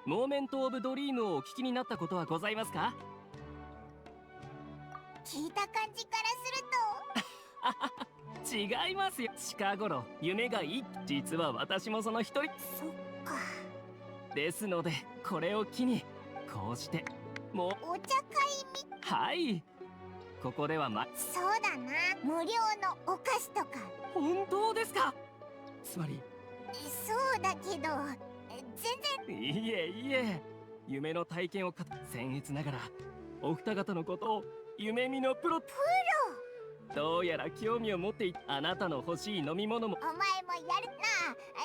モーメント・オブ・ドリームをお聞きになったことはございますか？聞いた感じからする違いますよ。近頃夢がいい。実は私もその一人。とそっか。ですのでこれを機にこうしてもうお茶会み。はい、ここではそうだな、無料のお菓子とか。本当ですか？つまりそうだけど全然。いえいえ、夢の体験を僭越ながらお二方のことを夢見のプロどうやら興味を持っていた。あなたの欲しい飲み物も。お前もやるな。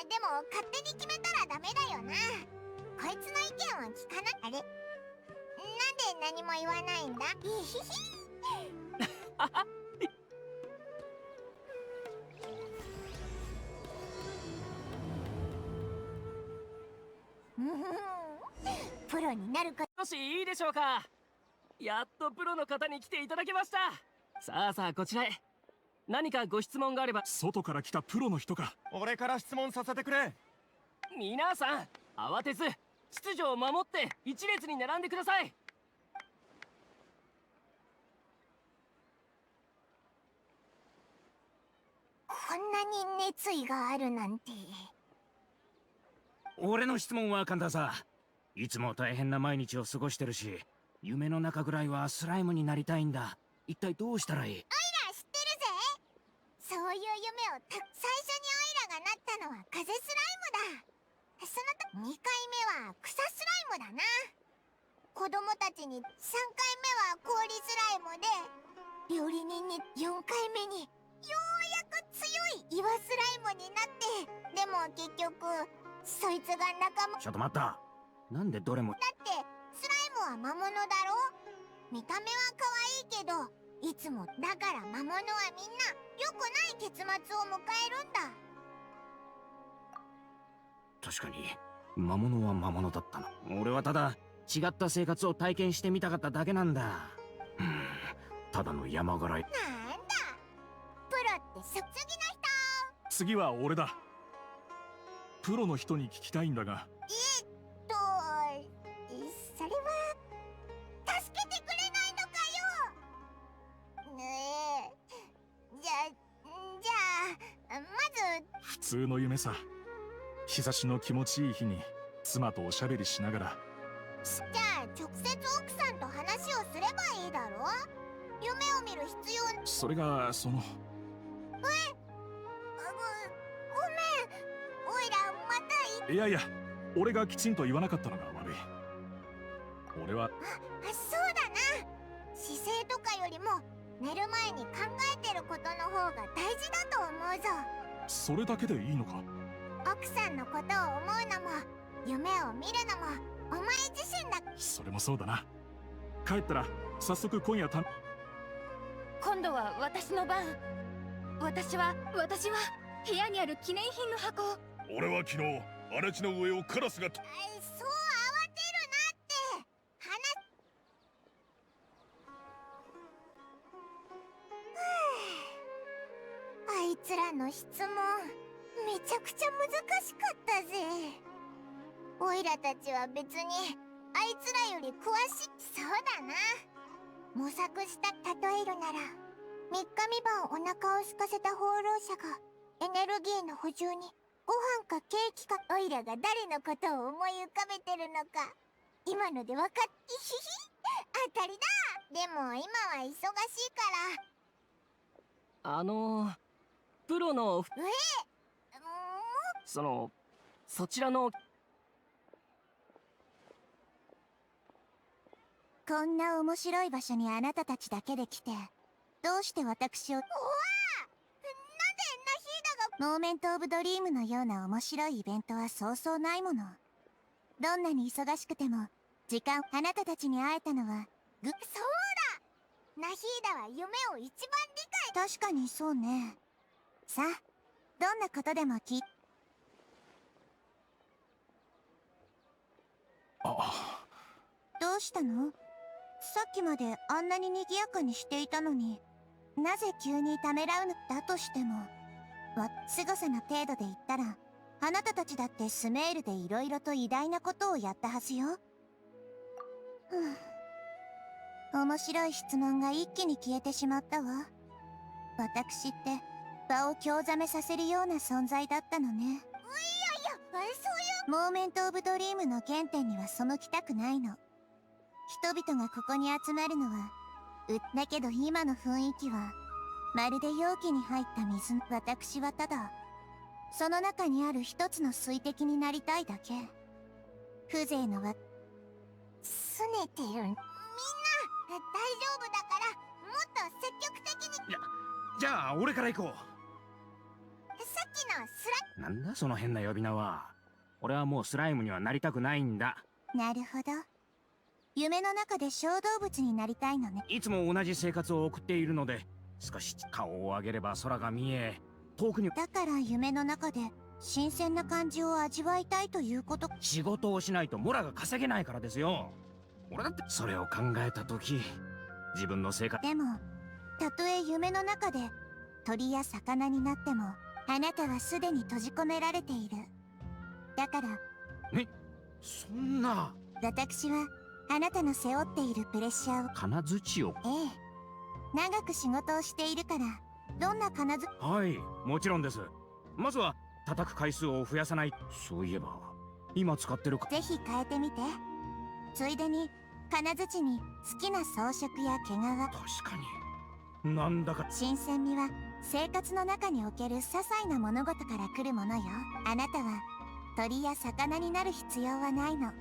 でも勝手に決めたらダメだよな。こいつの意見は聞かない。あれ、なんで何も言わないんだ。いひひプロになること。少しいいでしょうか？やっとプロの方に来ていただけました。さあさあ、こちらへ。何かご質問があれば。外から来たプロの人か。俺から質問させてくれ。皆さん慌てず秩序を守って一列に並んでください。こんなに熱意があるなんて。俺の質問は簡単さ。いつも大変な毎日を過ごしてるし、夢の中ぐらいはスライムになりたいんだ。一体どうしたらいい？オイラ知ってるぜ。そういう夢を最初にオイラがなったのは風スライムだ。その2回目は草スライムだな。子供たちに3回目は氷スライムで、料理人に4回目にようやく強い岩スライムになって、でも結局そいつが仲間。ちょっと待った。なんでどれも。だってスライムは魔物だろ。見た目は可愛いけど、いつもだから魔物はみんな良くない結末を迎えるんだ。確かに魔物は魔物だったの。俺はただ違った生活を体験してみたかっただけなんだ。ただの山柄い。なんだ、プロって次の人。次は俺だ。プロの人に聞きたいんだが。それは助けてくれないのかよ。ねえ、じゃあまず。普通の夢さ。日差しの気持ちいい日に妻とおしゃべりしながら。じゃあ直接奥さんと話をすればいいだろ。夢を見る必要。それがその。ごめん、オイラまた。いやいや、俺がきちんと言わなかったのが悪い。俺は。そうだな。姿勢とかよりも寝る前に考えてることの方が大事だと思うぞ。それだけでいいのか？奥さんのことを思うのも夢を見るのもお前自身だ。それもそうだな。帰ったら早速今夜今度は私の番。私は部屋にある記念品の箱を。俺は昨日荒地の上をカラスが。そう慌てるなってあいつらの質問めちゃくちゃ難しかったぜ。オイラたちは別にあいつらより詳しい。そうだな。模索した例えるなら、3日3晩お腹を空かせた放浪者がエネルギーの補充にご飯かケーキか。オイラが誰のことを思い浮かべてるのか今のでわかっ。いひひ、当たりだ。でも今は忙しいから。プロのもうそちらの。こんな面白い場所にあなたたちだけで来て、どうして私を。なんでナヒーダが。モーメント・オブ・ドリームのような面白いイベントはそうそうないもの。どんなに忙しくてもあなたたちに会えたのはそうだ、ナヒーダは夢を一番理解。確かにそうね。さあ、どんなことでもどうしたの？さっきまであんなに賑やかにしていたのに、なぜ急にためらうのだとしても、凄さの程度で言ったら、あなたたちだってスメールでいろいろと偉大なことをやったはずよ。面白い質問が一気に消えてしまったわ。私って場を興ざめさせるような存在だったのね。いやいや、そういうモーメント・オブ・ドリームの原点には背きたくないの。人々がここに集まるのはだけど今の雰囲気はまるで容器に入った水。私はただその中にある一つの水滴になりたいだけ。風情のわ拗ねてる。みんな大丈夫だから、もっと積極的に。じゃあ俺から行こう。さっきのスなんだその変な呼び名は。俺はもうスライムにはなりたくないんだ。なるほど。夢の中で小動物になりたいのね。いつも同じ生活を送っているので、少し顔を上げれば空が見え、遠くに。だから夢の中で新鮮な感じを味わいたいということ。仕事をしないとモラが稼げないからですよ。俺だってそれを考えた時、自分の生活。でもたとえ夢の中で鳥や魚になっても、あなたはすでに閉じ込められている。だからそんな。私はあなたの背負っているプレッシャーを。金槌を。長く仕事をしているから、どんな金づ。はい、もちろんです。まずは叩く回数を増やさない。そういえば今使ってるか。ぜひ変えてみて。ついでに金槌に好きな装飾や毛皮。確かに。なんだか新鮮味は生活の中における些細な物事から来るものよ。あなたは鳥や魚になる必要はないの。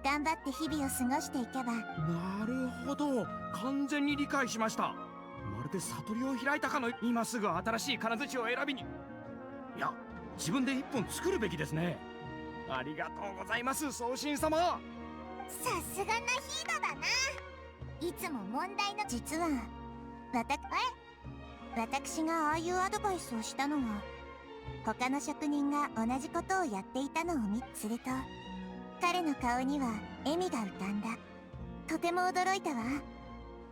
頑張って日々を過ごしていけば。なるほど、完全に理解しました。まるで悟りを開いたかの。今すぐ新しい金槌を選びに。いや、自分で一本作るべきですね。ありがとうございます、送信様。さすがなヒーローだな。いつも問題の。実は私がああいうアドバイスをしたのは、他の職人が同じことをやっていたのをすると、彼の顔には笑みが浮かんだ。とても驚いたわ。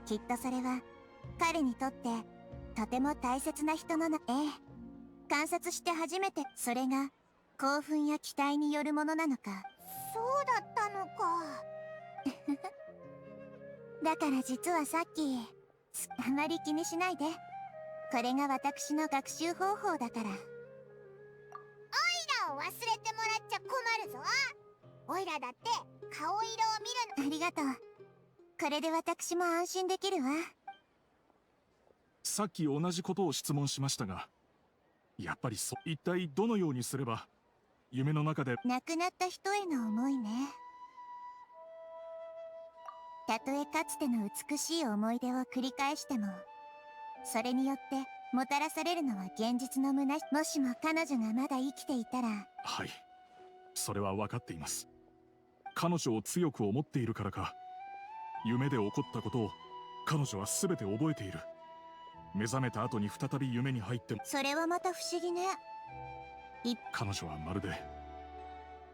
きっとそれは彼にとってとても大切な人の観察して初めて、それが興奮や期待によるものなのか。そうだったのか。だから実はさっき、あまり気にしないで。これが私の学習方法だから。オイラを忘れてもらっちゃ困るぞ。オイラだって顔色を見るの。ありがとう。これで私も安心できるわ。さっき同じことを質問しましたが、やっぱり一体どのようにすれば夢の中で。亡くなった人への思いね。たとえかつての美しい思い出を繰り返しても、それによってもたらされるのは現実の虚し。もしも彼女がまだ生きていたら。はい、それは分かっています。彼女を強く思っているからか、夢で起こったことを彼女は全て覚えている。目覚めた後に再び夢に入っても。それはまた不思議ね。彼女はまるで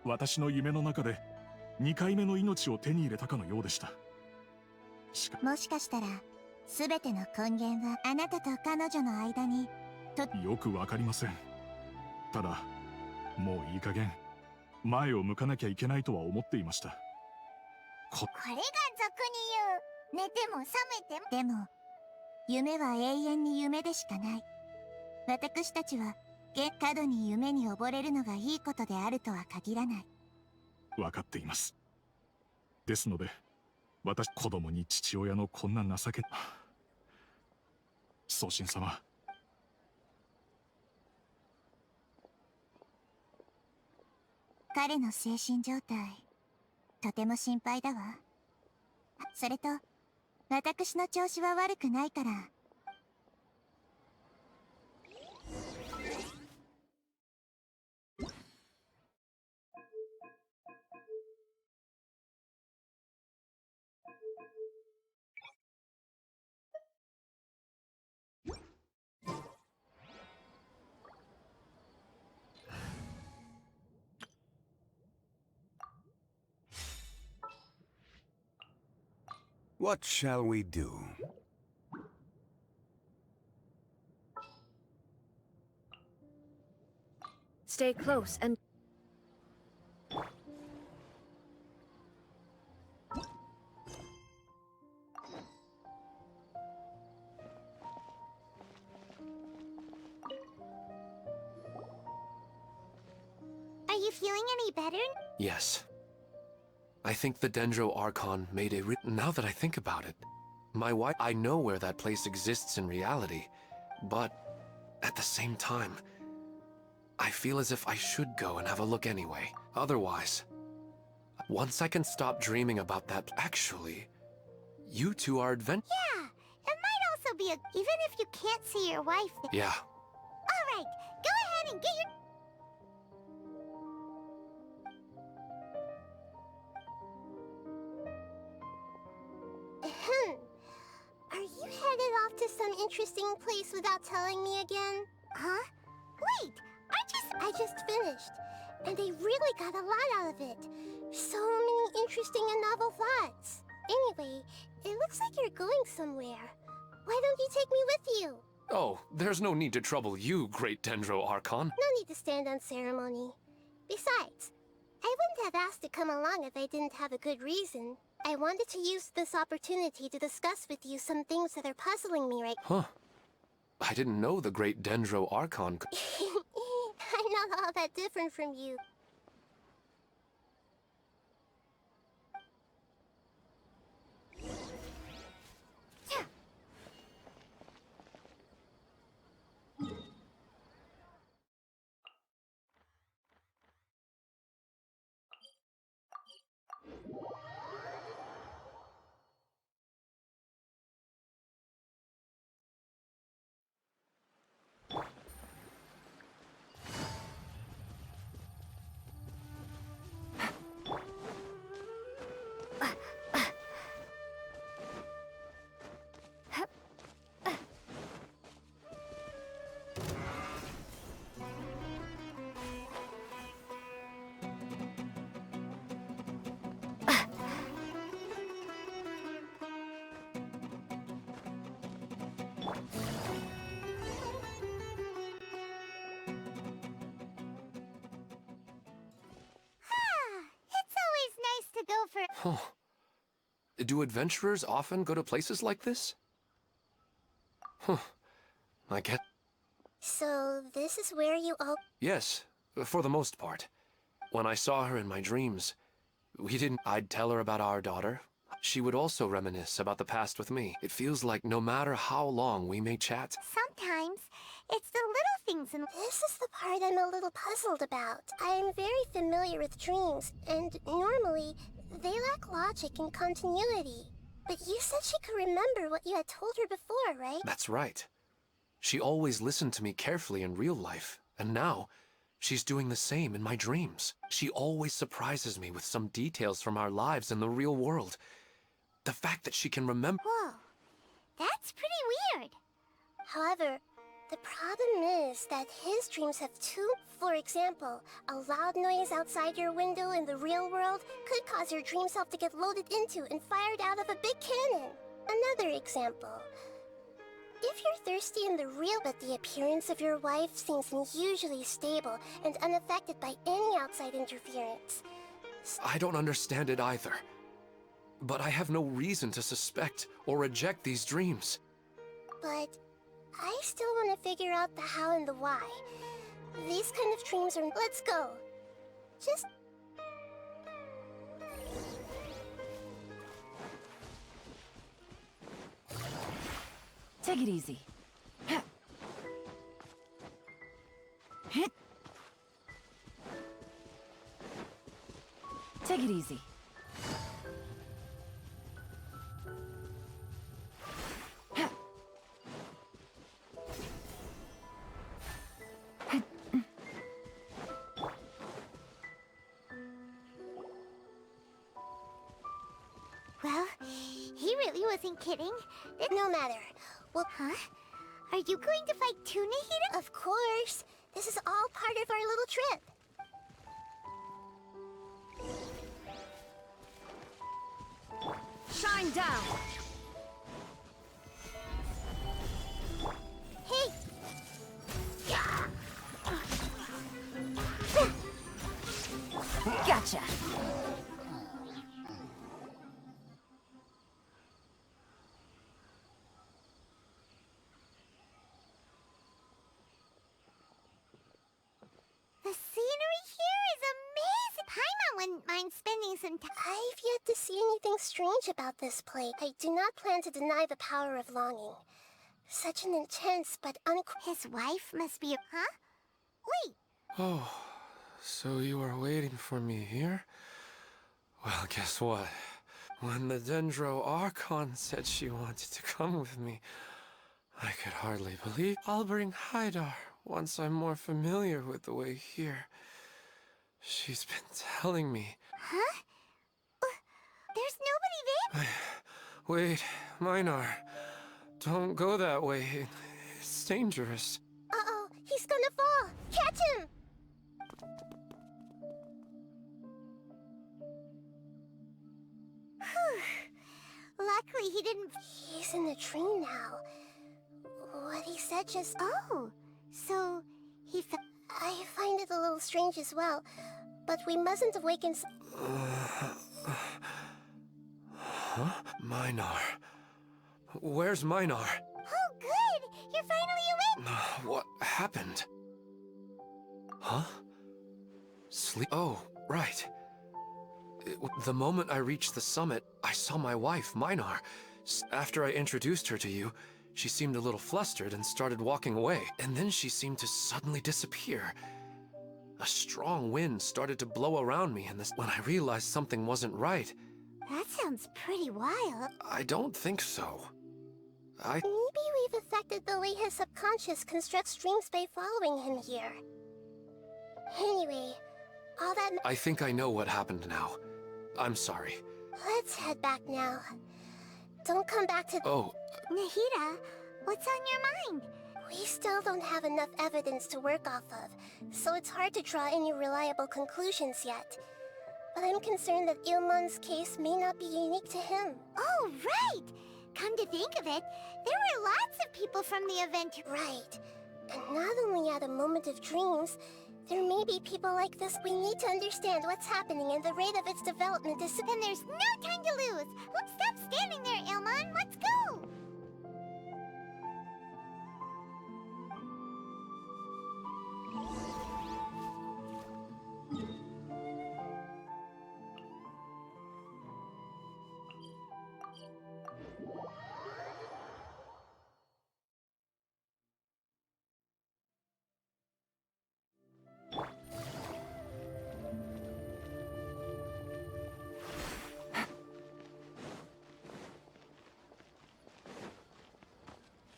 私の夢の中で2回目の命を手に入れたかのようでした。もしかしたら全ての根源はあなたと彼女の間に。よくわかりません。ただもういい加減前を向かなきゃいけないとは思っていました。これが俗に言う寝ても覚めても。でも夢は永遠に夢でしかない。私たちは過度に夢に溺れるのがいいことであるとは限らない。分かっています。ですので子供に父親のこんな情け。送信様、彼の精神状態とても心配だわ。それと私の調子は悪くないから。What shall we do? stay close and... Are you feeling any better? Yes. I think the Dendro Archon made a now that I think about it. My wife... I know where that place exists in reality, but at the same time, I feel as if I should go and have a look anyway. Otherwise, once I can stop dreaming about that... Actually, you two are advent... Yeah, it might also be a... Even if you can't see your wife... Yeah. Alright, go ahead and get your... Ahem. Are you headed off to some interesting place without telling me again? Huh? Wait, I just finished. And I really got a lot out of it. So many interesting and novel thoughts. Anyway, it looks like you're going somewhere. Why don't you take me with you? Oh, there's no need to trouble you, great Dendro Archon. No need to stand on ceremony. Besides, I wouldn't have asked to come along if I didn't have a good reason. I wanted to use this opportunity to discuss with you some things that are puzzling me right... Huh. I didn't know the great Dendro Archon could... I'm not all that different from you. It's always nice to go for... Huh. Do adventurers often go to places like this? Huh. I get... So, this is where you all... Yes, for the most part. When I saw her in my dreams, I'd tell her about our daughter. She would also reminisce about the past with me. It feels like no matter how long we may chat... Sometimes, it's the little things in... This is the part I'm a little puzzled about. I am very familiar with dreams, and normally, they lack logic and continuity. But you said she could remember what you had told her before, right? That's right. She always listened to me carefully in real life, and now, she's doing the same in my dreams. She always surprises me with some details from our lives in the real world. The fact that she can remember... Whoa, that's pretty weird. However, the problem is that his dreams have two... For example, a loud noise outside your window in the real world could cause your dream self to get loaded into and fired out of a big cannon. Another example. If you're thirsty in the real, but the appearance of your wife seems unusually stable and unaffected by any outside interference. I don't understand it either. But I have no reason to suspect or reject these dreams. But I still want to figure out the how and the why. These kind of dreams are... Let's go. Just... Take it easy. Take it easy. Well, he really wasn't kidding. No matter. Well, huh? Are you going to fight Tuna Hira? Of course. This is all part of our little trip. Shine down! Hey! wouldn't mind spending some time. I've yet to see anything strange about this place. I do not plan to deny the power of longing. Such an intense but His wife must be a... Huh? Wait! Oh, so you were waiting for me here? Well, guess what? When the Dendro Archon said she wanted to come with me, I could hardly believe. I'll bring Haidar once I'm more familiar with the way here. She's been telling me. Huh? There's nobody there? Wait, Minar. Don't go that way. It's dangerous. Uh-oh, he's gonna fall! Catch him! Luckily he didn't... He's in the tree now. What he said just... Oh, so he... I find it a little strange as well, but we mustn't awaken... Huh? Minar. Where's Minar? Oh, good! You're finally awake! What happened? Huh? Sleep? Oh, right. The moment I reached the summit, I saw my wife, Minar. After I introduced her to you, she seemed a little flustered and started walking away. And then she seemed to suddenly disappear. A strong wind started to blow around me, and when I realized something wasn't right... That sounds pretty wild. I don't think so. Maybe we've affected the way his subconscious constructs dreams by following him here. Anyway, all that... I think I know what happened now. I'm sorry. Let's head back now. Don't come back to... Oh. Nahida, what's on your mind? We still don't have enough evidence to work off of, so it's hard to draw any reliable conclusions yet. But I'm concerned that Ilmon's case may not be unique to him. Oh, right! Come to think of it, there were lots of people from the event. Right. And not only at a moment of dreams, there may be people like this. We need to understand what's happening and the rate of its development is... Then there's no time to lose! Stop standing there, Ilmon! Let's go!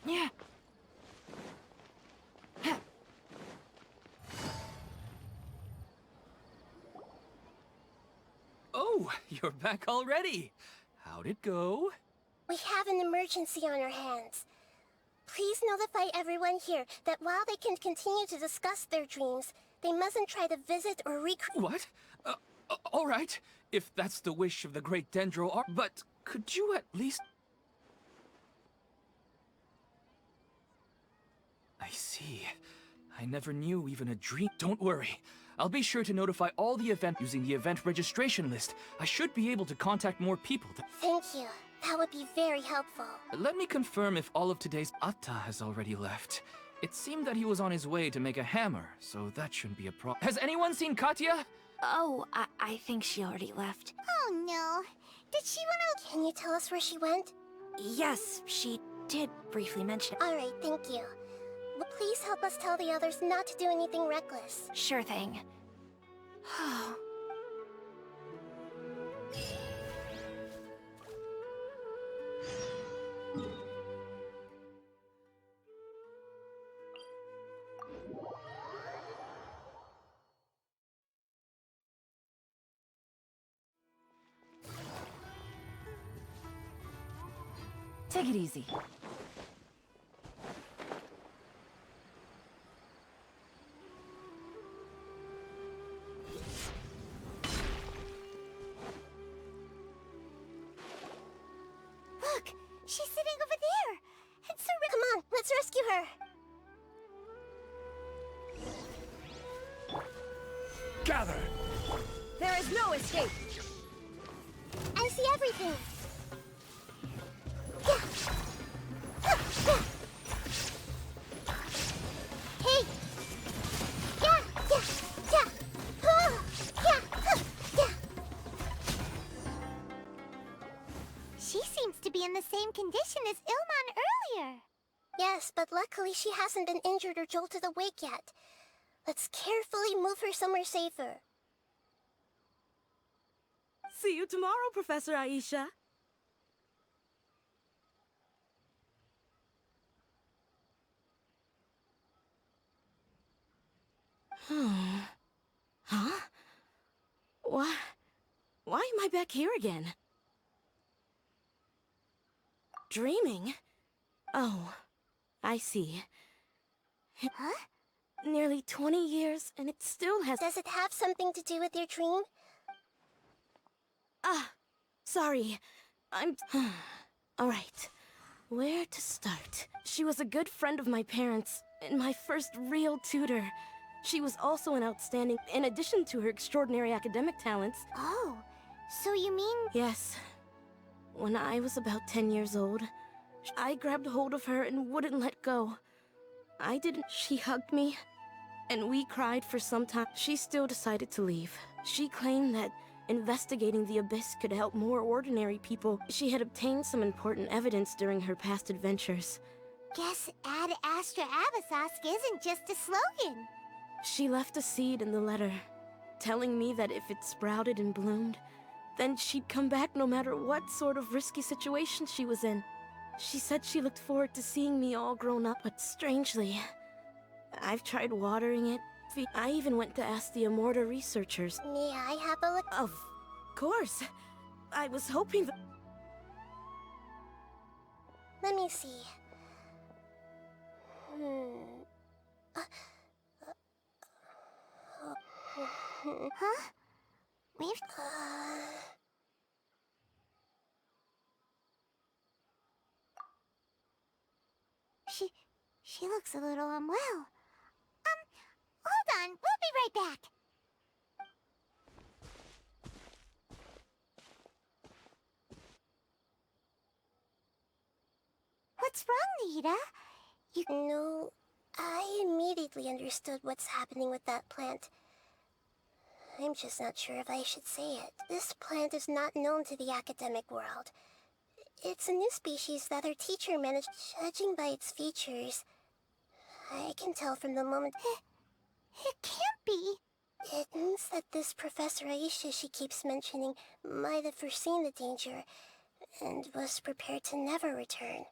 Yeah. Oh, you're back already. How'd it go? We have an emergency on our hands. Please notify everyone here that while they can continue to discuss their dreams, they mustn't try to visit or recreate... What? All right, if that's the wish of the great Dendro but could you at least... I see. I never knew even a dream... Don't worry. I'll be sure to notify all the event using the event registration list. I should be able to contact more people. Thank you. That would be very helpful. Let me confirm if all of today's... Atta has already left. It seemed that he was on his way to make a hammer, so that shouldn't be a problem. Has anyone seen Katya? Oh, I think she already left. Oh no. Did she wanna... Can you tell us where she went? Yes, she did briefly mention. Alright, thank you. But please help us tell the others not to do anything reckless. Sure thing. Take it easy. Look! She's sitting over there! It's Come on, let's rescue her! Gather! There is no escape! I see everything! Hey! be in the same condition as Ilman earlier. Yes, but luckily she hasn't been injured or jolted awake yet. Let's carefully move her somewhere safer. See you tomorrow, Professor Aisha. Huh? Why am I back here again? Dreaming? Oh, I see. Huh? Nearly 20 years, and it still has... Does it have something to do with your dream? Ah, sorry. I'm... Alright. Where to start? She was a good friend of my parents, and my first real tutor. She was also an outstanding, in addition to her extraordinary academic talents. Oh, so you mean... Yes. When I was about 10 years old, I grabbed hold of her and wouldn't let go. I didn't... She hugged me, and we cried for some time. She still decided to leave. She claimed that investigating the Abyss could help more ordinary people. She had obtained some important evidence during her past adventures. Guess Ad Astra Abyssosque isn't just a slogan. She left a seed in the letter, telling me that if it sprouted and bloomed, then she'd come back no matter what sort of risky situation she was in. She said she looked forward to seeing me all grown up, but strangely, I've tried watering it. I even went to ask the Immorta researchers. May I have a look? Of course. I was hoping that... Let me see. Huh? We've... She looks a little unwell. Hold on, we'll be right back. What's wrong, Nita? No, I immediately understood what's happening with that plant. I'm just not sure if I should say it. This plant is not known to the academic world. It's a new species that our teacher managed. Judging by its features, I can tell from the moment... It can't be. It means that this Professor Aisha she keeps mentioning might have foreseen the danger and was prepared to never return.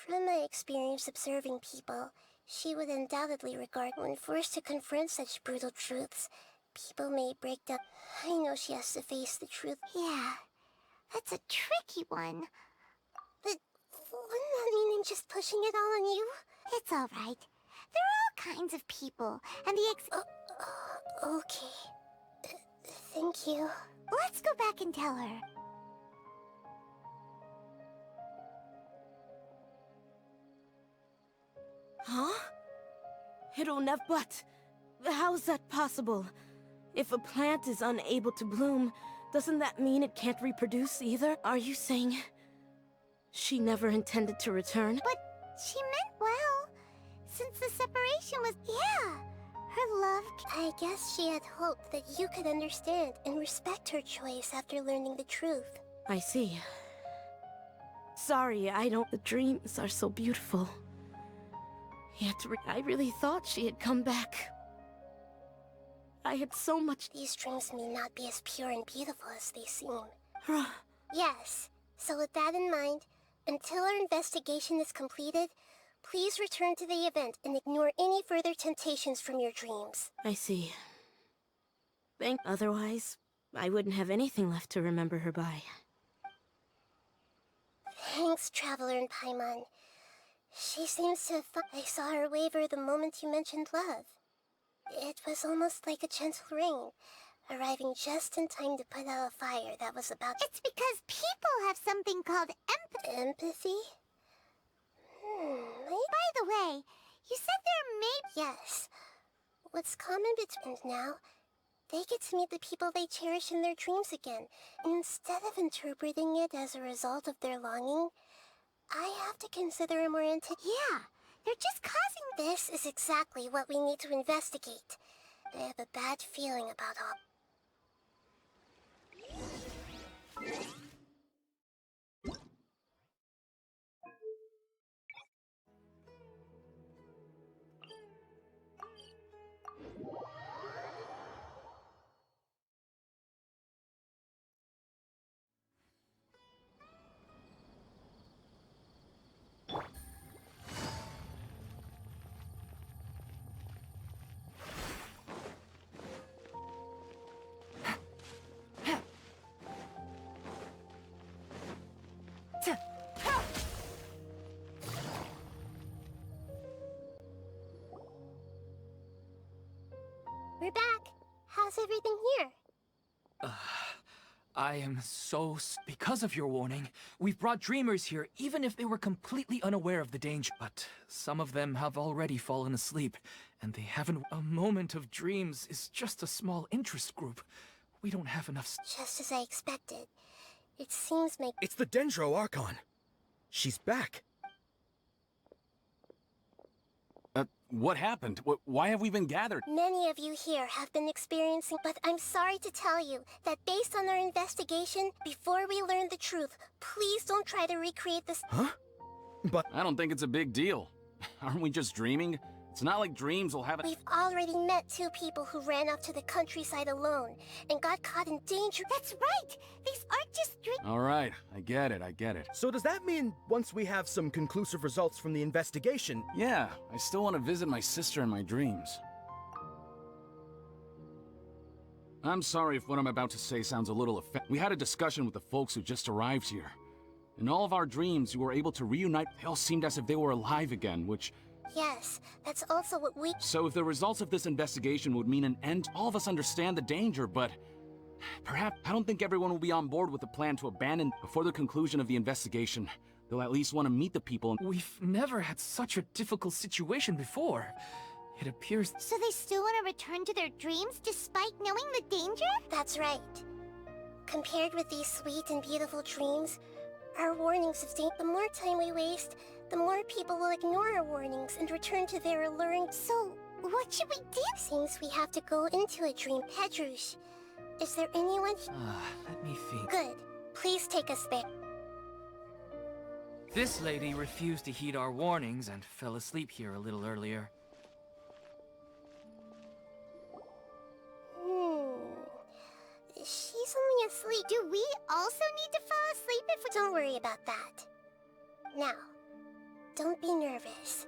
From my experience observing people, she would undoubtedly regard when forced to confront such brutal truths, people may break down. I know she has to face the truth. Yeah, that's a tricky one. But wouldn't that mean I'm just pushing it all on you? It's all right. There are all kinds of people, and the Okay. Thank you. Let's go back and tell her. Huh? It'll never... But how's that possible? If a plant is unable to bloom, doesn't that mean it can't reproduce either? Are you saying she never intended to return? But she meant well. Since the separation was... Yeah. Her love... I guess she had hoped that you could understand and respect her choice after learning the truth. I see. Sorry, I don't... The dreams are so beautiful. Yet I really thought she had come back. I had so much... These dreams may not be as pure and beautiful as they seem. Yes, so with that in mind, until our investigation is completed, please return to the event and ignore any further temptations from your dreams. I see. Otherwise, I wouldn't have anything left to remember her by. Thanks, Traveler and Paimon. She seems to have I saw her waver the moment you mentioned love. It was almost like a gentle rain, arriving just in time to put out a fire that was about... It's because people have something called Empathy? By the way, you said there may... Yes. What's common between... And now, they get to meet the people they cherish in their dreams again. Instead of interpreting it as a result of their longing, I have to consider a more Yeah, they're just causing... This is exactly what we need to investigate. I have a bad feeling about all... How's everything here? I am because of your warning, we've brought dreamers here even if they were completely unaware of the danger. But some of them have already fallen asleep, and they haven't. A moment of dreams is just a small interest group. We don't have enough. Just as I expected. It seems my... It's the Dendro Archon. She's back. What happened? Why have we been gathered? Many of you here have been experiencing, but I'm sorry to tell you that based on our investigation, before we learn the truth, please don't try to recreate this. Huh? But I don't think it's a big deal. Aren't we just dreaming? It's not like dreams will have it. We've already met 2 people who ran off to the countryside alone and got caught in danger. That's right! These aren't just dreams. All right, I get it. so does that mean once we have some conclusive results from the investigation... Yeah, I still want to visit my sister in my dreams. I'm sorry if what I'm about to say sounds a little offensive. We had a discussion with the folks who just arrived here. In all of our dreams, we were able to reunite. They all seemed as if they were alive again, which... Yes, that's also what we... So if the results of this investigation would mean an end, all of us understand the danger, but... Perhaps, I don't think everyone will be on board with the plan to abandon before the conclusion of the investigation. They'll at least want to meet the people and... We've never had such a difficult situation before. It appears... So they still want to return to their dreams despite knowing the danger? That's right. Compared with these sweet and beautiful dreams, our warnings of danger... The more time we waste, the more people will ignore our warnings and return to their alluring... So, what should we do? Seems we have to go into a dream. Pedrouche, is there anyone... Let me think. Good. Please take us there. This lady refused to heed our warnings and fell asleep here a little earlier. She's only asleep. Do we also need to fall asleep if we... Don't worry about that. Now, don't be nervous.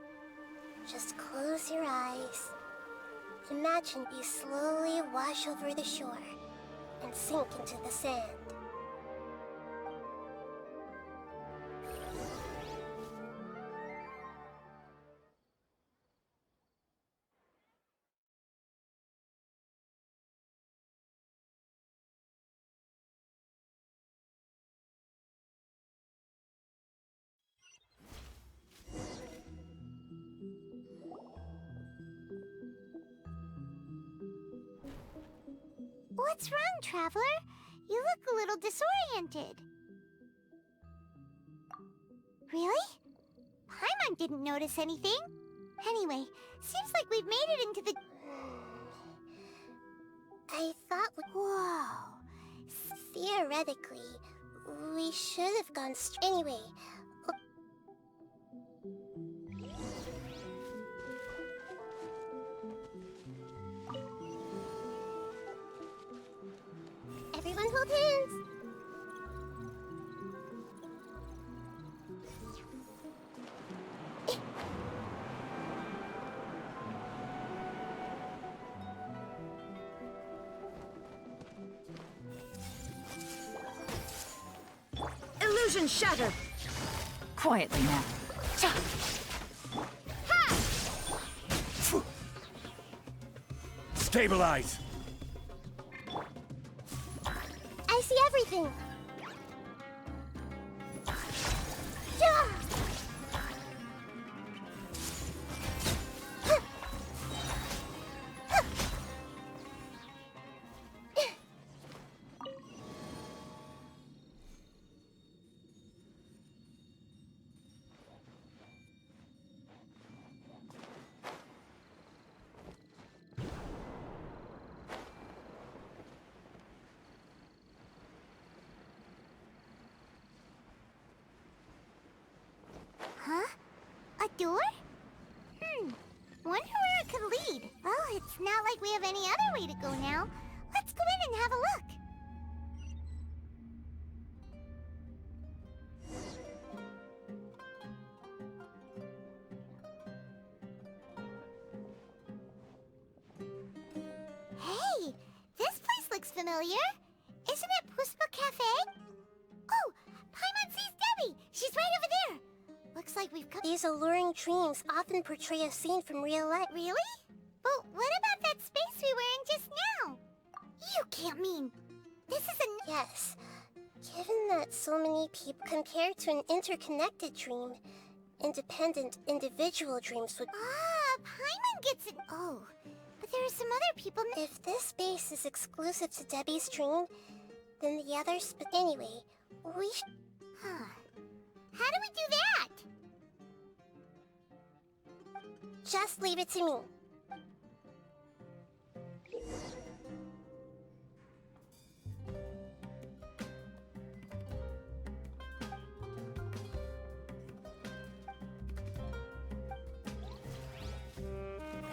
Just close your eyes. Imagine you slowly wash over the shore and sink into the sand. What's wrong, Traveler? You look a little disoriented. Really? Paimon didn't notice anything. Anyway, seems like we've made it into the... I thought Whoa. Theoretically, we should have gone anyway. Everyone hold hands! Illusion shattered! Quietly now. Stabilize! I see everything! Huh? A door? Wonder where it could lead. Well, it's not like we have any other way to go now. Let's go in and have a look. Hey, this place looks familiar. Isn't it Puspa Cafe? Oh, Paimon sees Debbie. She's right over there. Looks like we've come... These alluring dreams often portray a scene from real life. Really? But what about that space we were in just now? can't mean... This is a... Yes. Given that so many people compared to an interconnected dream, independent individual dreams would... Ah, Paimon gets it. Oh, but there are some other people... If this space is exclusive to Debbie's dream, then the others... But anyway, we should... Huh. How do we do that? Just leave it to me.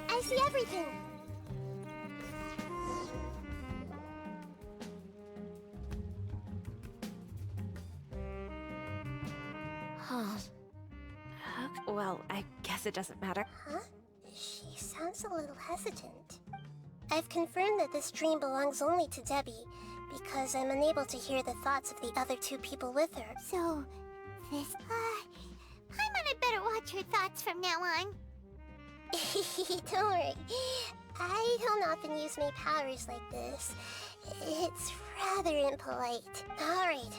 I see everything. Huh. Well, I guess it doesn't matter. Huh? She sounds a little hesitant. I've confirmed that this dream belongs only to Debbie, because I'm unable to hear the thoughts of the other two people with her. So, this... Paimon had better watch her thoughts from now on. Don't worry. I don't often use my powers like this. It's rather impolite. Alright.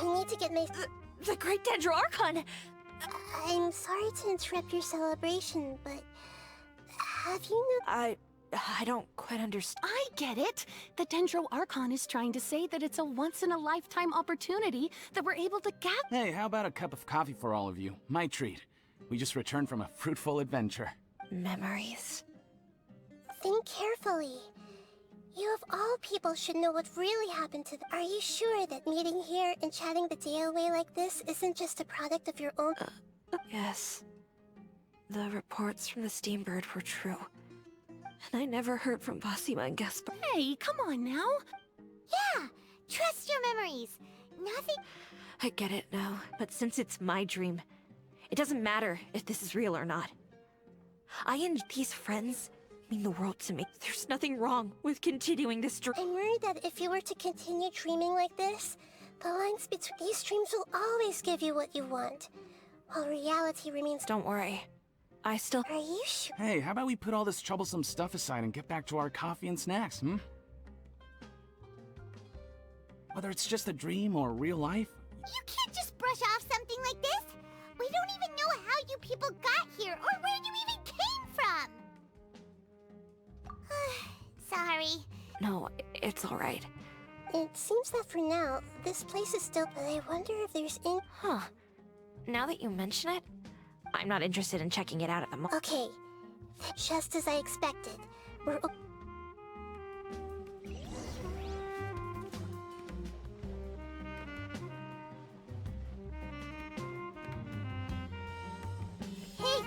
I need to get my... The Great Dendro Archon! I'm sorry to interrupt your celebration, but... Have you I don't quite understand. I get it! The Dendro Archon is trying to say that it's a once-in-a-lifetime opportunity that we're able to gather... Hey, how about a cup of coffee for all of you? My treat. We just returned from a fruitful adventure. Memories. Think carefully. You of all people should know what really happened to them. Are you sure that meeting here and chatting the day away like this isn't just a product of your own... Yes. The reports from the Steambird were true. And I never heard from Basima and Gaspar. Hey, come on now! Yeah! Trust your memories! Nothing... I get it now, but since it's my dream, it doesn't matter if this is real or not. I and these friends mean the world to me. There's nothing wrong with continuing this dream. I'm worried that if you were to continue dreaming like this, the lines between these dreams will always give you what you want, while reality remains... Don't worry. I still... Are you sure? Hey, how about we put all this troublesome stuff aside and get back to our coffee and snacks, hmm? Whether it's just a dream or real life... You can't just brush off something like this! We don't even know how you people got here, or where you even came from! Sorry. No, it's alright. It seems that for now, this place is still... But I wonder if there's in... Huh. Now that you mention it, I'm not interested in checking it out at the moment. Okay. Just as I expected. We're... Hey!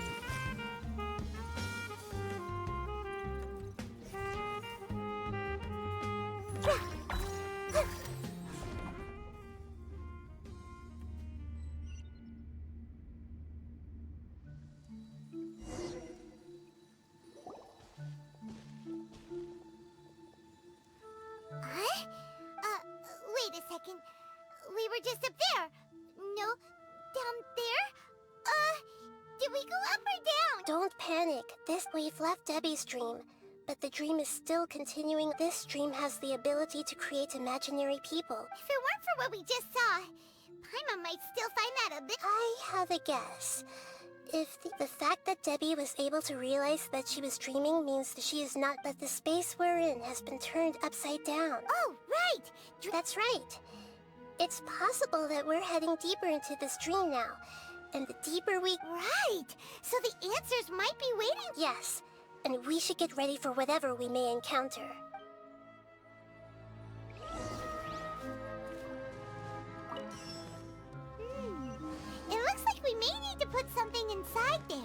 Wait a second. We were just up there. No, down there? Did we go up or down? Don't panic. We've left Debbie's dream, but the dream is still continuing. This dream has the ability to create imaginary people. If it weren't for what we just saw, Paimon might still find that a bit... I have a guess. If the fact that Debbie was able to realize that she was dreaming means that she is not, but the space we're in has been turned upside down. Oh, right! That's right. It's possible that we're heading deeper into this dream now. And the deeper we... Right! So the answers might be waiting... Yes. And we should get ready for whatever we may encounter. It looks like we may need to put something inside there.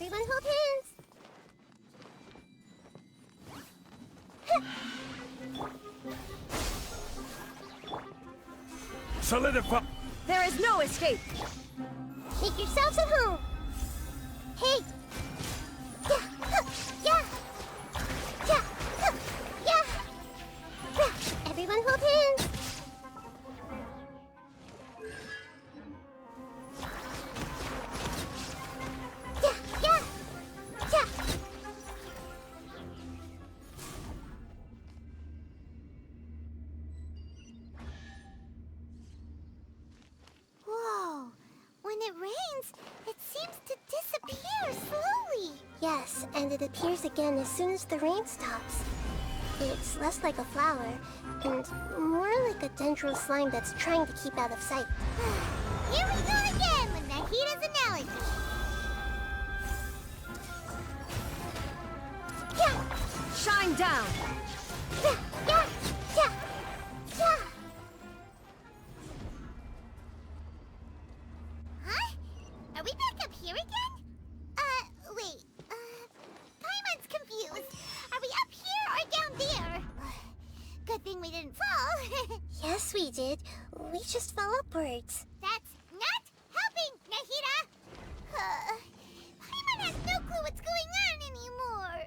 Everyone hold hands! Solidify. There is no escape! Make yourselves at home! Hey! Yeah! Yeah! Yeah! Yeah! Yeah! Everyone hold hands! Yeah! Yeah! Yeah! Whoa! When it rains, it seems to disappear slowly. Yes, and it appears again as soon as the rain stops. It's less like a flower, and more like a dendro slime that's trying to keep out of sight. Here we go again with Nahita's analogy. Yeah! Shine down! Yeah! Yeah! Yeah! Yeah! Huh? Are we back up here again? Wait. Paimon's confused. Are we up here or down there? Good thing we didn't fall. Yes, we did. We just fell upwards. That's not helping, Nahita! Paimon has no clue what's going on anymore.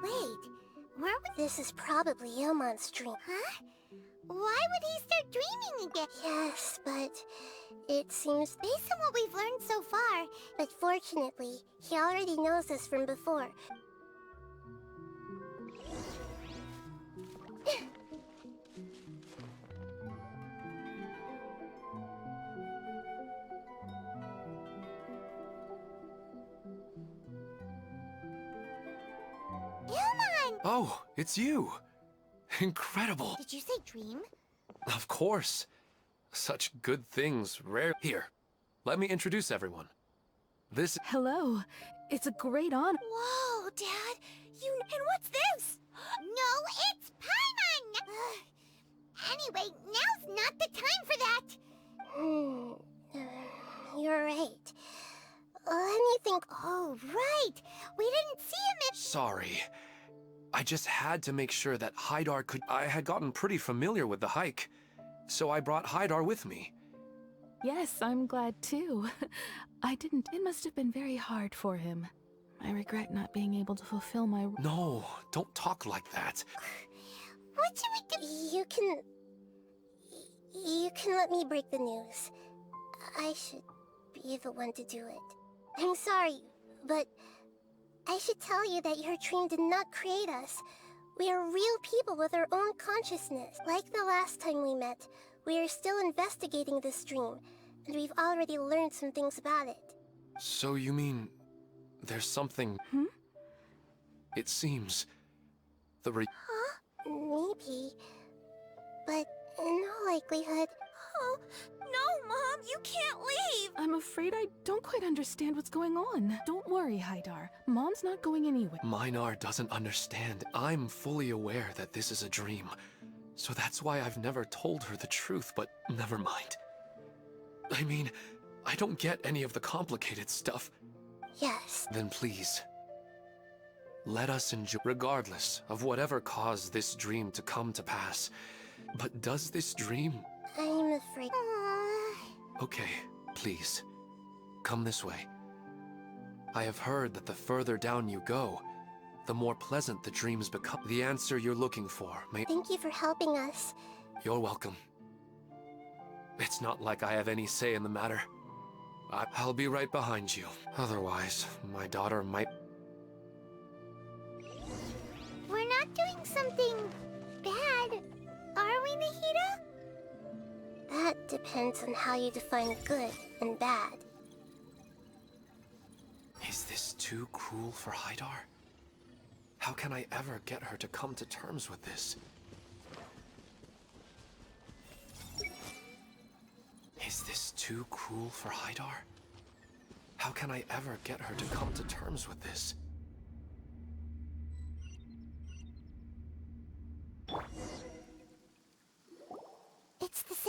Wait, where would... This is probably Ilmon's dream. Huh? Why would he start dreaming again? Yes, but it seems... Based on what we've learned so far... But fortunately, he already knows this from before. Ilmon! Oh, it's you! Incredible! Did you say dream? Of course. Such good things rare. Here, let me introduce everyone. This... Hello. It's a great honor. Whoa, Dad! And what's this? No, it's Paimon! Anyway, now's not the time for that! You're right. Let me think. Oh, right! We didn't see him in... Sorry. I just had to make sure that Haidar could... I had gotten pretty familiar with the hike, so I brought Haidar with me. Yes, I'm glad too. I didn't. It must have been very hard for him. I regret not being able to fulfill my... No, don't talk like that. What should we do? You can let me break the news. I should be the one to do it. I'm sorry, but I should tell you that your dream did not create us. We are real people with our own consciousness. Like the last time we met, we are still investigating this dream, and we've already learned some things about it. So you mean... there's something... It seems... Huh? Maybe. But in all likelihood... Oh, no, Mom, you can't leave! I'm afraid I don't quite understand what's going on. Don't worry, Haidar. Mom's not going anywhere. Minar doesn't understand. I'm fully aware that this is a dream. So that's why I've never told her the truth, but never mind. I mean, I don't get any of the complicated stuff. Yes. Then please, let us enjoy, regardless of whatever caused this dream to come to pass. But does this dream... I'm afraid... Okay, please, come this way. I have heard that the further down you go, the more pleasant the dreams become. The answer you're looking for may... Thank you for helping us. You're welcome. It's not like I have any say in the matter. I'll be right behind you. Otherwise, my daughter might... We're not doing something bad, are we, Nahita? That depends on how you define good and bad. Is this too cruel for Haidar? How can I ever get her to come to terms with this? Is this too cruel for Haidar? How can I ever get her to come to terms with this?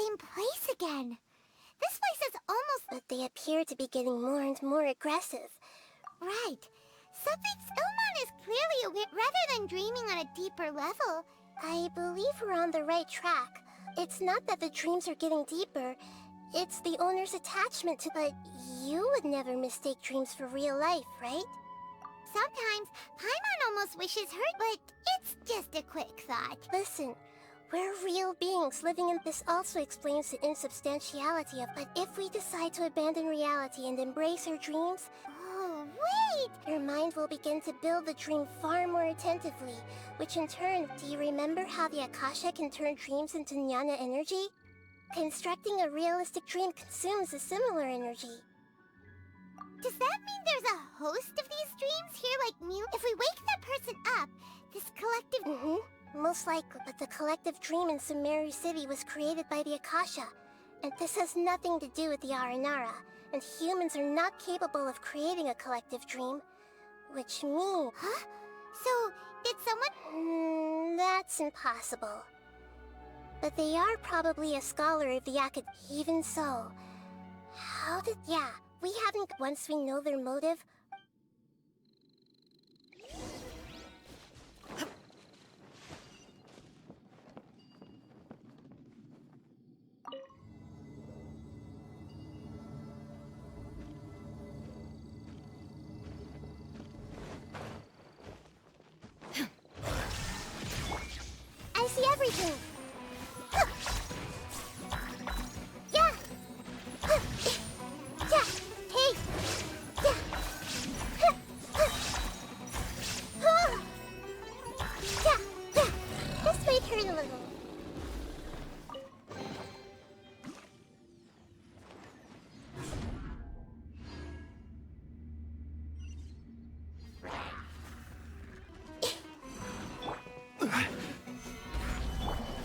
same place again. This place is almost... But they appear to be getting more and more aggressive. Right. Ilmon is clearly aware rather than dreaming on a deeper level. I believe we're on the right track. It's not that the dreams are getting deeper. It's the owner's attachment to... But you would never mistake dreams for real life, right? Sometimes, Paimon almost wishes her, but it's just a quick thought. Listen, we're real beings living in... This also explains the insubstantiality of... But if we decide to abandon reality and embrace our dreams... Oh, wait! Your mind will begin to build the dream far more attentively, which in turn... Do you remember how the Akasha can turn dreams into jnana energy? Constructing a realistic dream consumes a similar energy. Does that mean there's a host of these dreams here like me? If we wake that person up, this collective... Most likely, but the collective dream in Sumeru City was created by the Akasha, and this has nothing to do with the Aranara, and humans are not capable of creating a collective dream, which means... Huh? So, did someone... That's impossible. But they are probably a scholar of the Acad... Even so, how did... Yeah, we haven't... Once we know their motive... I see everything! Yeah! Yeah! Hey! Yeah! Yeah! This may hurt a little.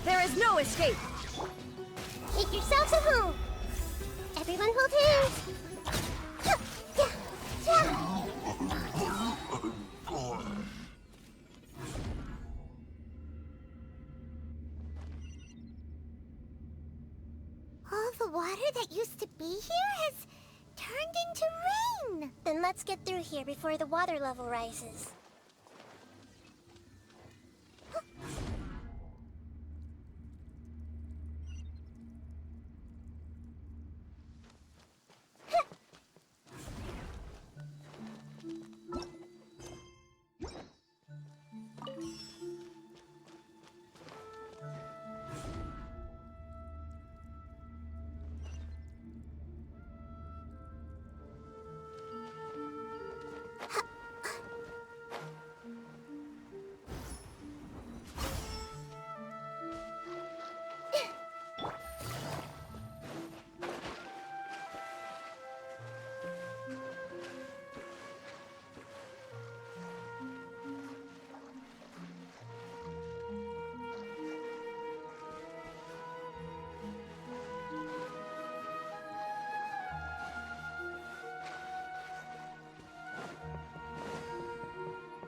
There is no escape! Make yourselves at home! Everyone hold hands! Yeah! Yeah! All the water that used to be here has turned into rain! Then let's get through here before the water level rises.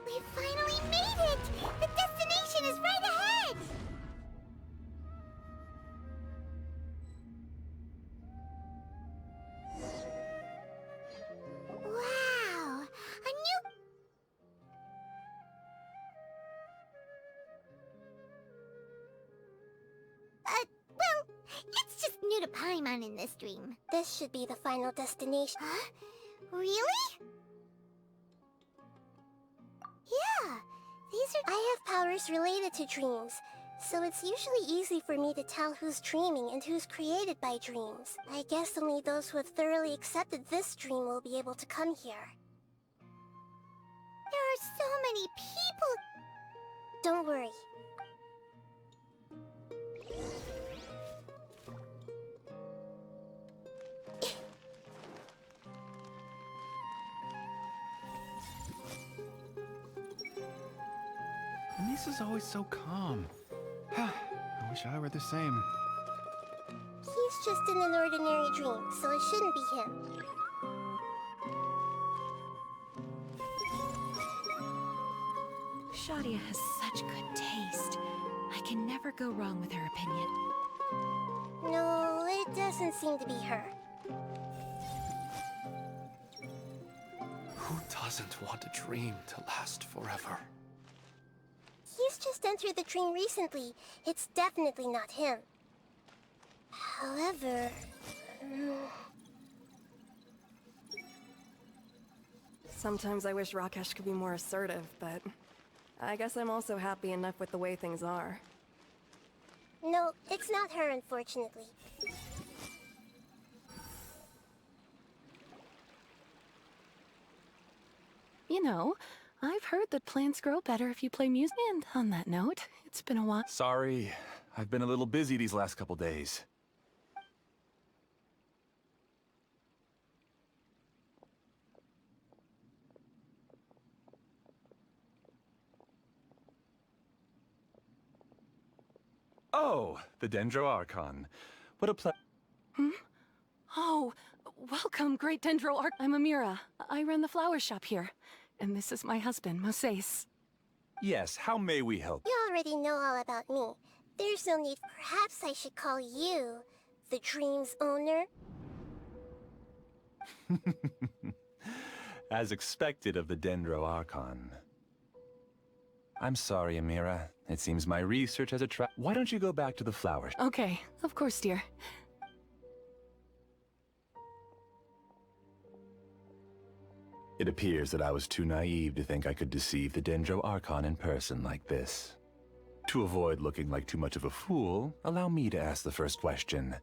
We finally made it! The destination is right ahead! Wow! A new... well, it's just new to Paimon in this dream. This should be the final destination. Huh? Really? Yeah, these are... I have powers related to dreams, so it's usually easy for me to tell who's dreaming and who's created by dreams. I guess only those who have thoroughly accepted this dream will be able to come here. There are so many people... Don't worry. Misa's always so calm. I wish I were the same. He's just in an ordinary dream, so it shouldn't be him. Shadia has such good taste. I can never go wrong with her opinion. No, doesn't seem to be her. Who doesn't want a dream to last forever? He's just entered the dream recently. It's definitely not him. However... Sometimes I wish Rakesh could be more assertive, but I guess I'm also happy enough with the way things are. No, it's not her, unfortunately. You know, I've heard that plants grow better if you play music. And on that note, it's been a while. Sorry, I've been a little busy these last couple days. Oh, the Dendro Archon. What a Oh, welcome, Great Dendro Arc. I'm Amira. I run the flower shop here. And this is my husband, Moses. Yes, how may we help? You already know all about me. There's no need. Perhaps I should call you the dream's owner? As expected of the Dendro Archon. I'm sorry, Amira. It seems my research has attracted... Why don't you go back to the flower? Okay, of course, dear. It appears that I was too naive to think I could deceive the Dendro Archon in person like this. To avoid looking like too much of a fool, allow me to ask the first question.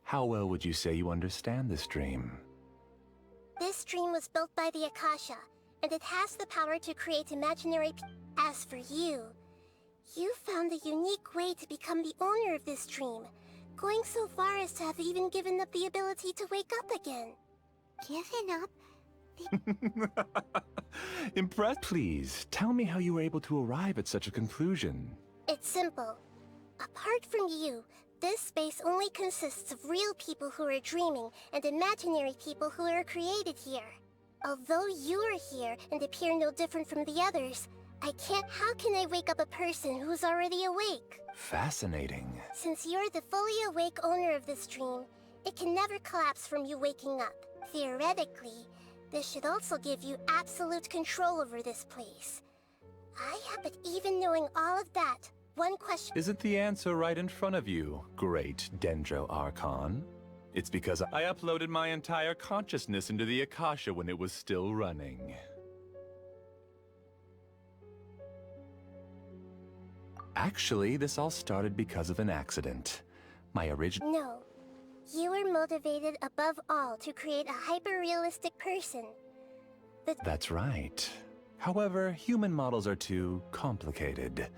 How well would you say you understand this dream? This dream was built by the Akasha, and it has the power to create imaginary As for you, you found a unique way to become the owner of this dream, going so far as to have even given up the ability to wake up again. Given up? Impressed? Please, tell me how you were able to arrive at such a conclusion. It's simple. Apart from you, this space only consists of real people who are dreaming and imaginary people who are created here. Although you are here and appear no different from the others, I can't. How can I wake up a person who's already awake? Fascinating. Since you're the fully awake owner of this dream, it can never collapse from you waking up. Theoretically, this should also give you absolute control over this place. But even knowing all of that, one question... Isn't the answer right in front of you, Great Dendro Archon? It's because I uploaded my entire consciousness into the Akasha when it was still running. Actually, this all started because of an accident. My original... No. You were motivated above all to create a hyper-realistic person. That's right. However, human models are too complicated.